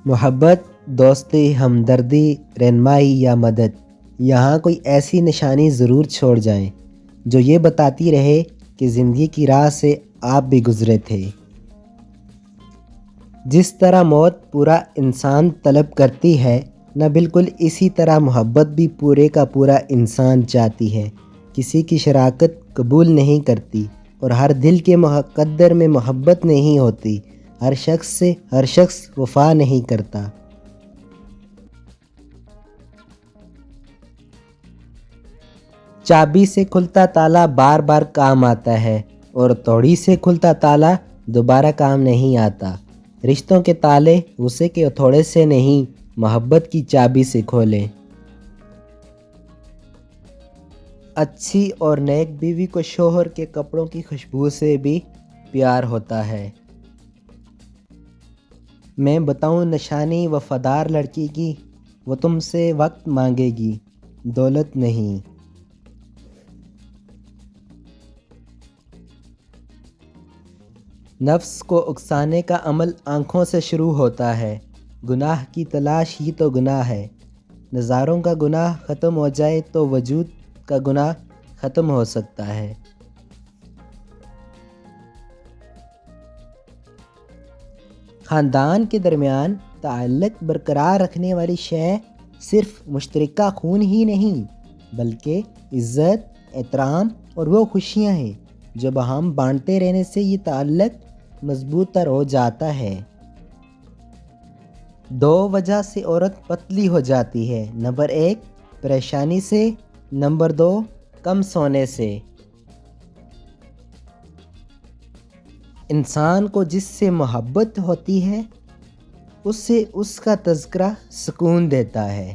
محبت، دوستی، ہمدردی، رہنمائی یا مدد، یہاں کوئی ایسی نشانی ضرور چھوڑ جائیں جو یہ بتاتی رہے کہ زندگی کی راہ سے آپ بھی گزرے تھے۔ جس طرح موت پورا انسان طلب کرتی ہے، نہ بالکل اسی طرح محبت بھی پورے کا پورا انسان چاہتی ہے، کسی کی شراکت قبول نہیں کرتی، اور ہر دل کے مقدر میں محبت نہیں ہوتی، ہر شخص سے ہر شخص وفا نہیں کرتا۔ چابی سے کھلتا تالا بار بار کام آتا ہے، اور توڑی سے کھلتا تالا دوبارہ کام نہیں آتا۔ رشتوں کے تالے غصے کے ہتھوڑے سے نہیں، محبت کی چابی سے کھولیں۔ اچھی اور نیک بیوی کو شوہر کے کپڑوں کی خوشبو سے بھی پیار ہوتا ہے۔ میں بتاؤں نشانی وفادار لڑکی کی، وہ تم سے وقت مانگے گی، دولت نہیں۔ نفس کو اکسانے کا عمل آنکھوں سے شروع ہوتا ہے، گناہ کی تلاش ہی تو گناہ ہے۔ نظاروں کا گناہ ختم ہو جائے تو وجود کا گناہ ختم ہو سکتا ہے۔ خاندان کے درمیان تعلق برقرار رکھنے والی شے صرف مشترکہ خون ہی نہیں، بلکہ عزت، احترام اور وہ خوشیاں ہیں جو باہم بانٹتے رہنے سے یہ تعلق مضبوط تر ہو جاتا ہے۔ دو وجہ سے عورت پتلی ہو جاتی ہے، نمبر 1 پریشانی سے، نمبر 2 کم سونے سے۔ انسان کو جس سے محبت ہوتی ہے، اس سے اس کا تذکرہ سکون دیتا ہے۔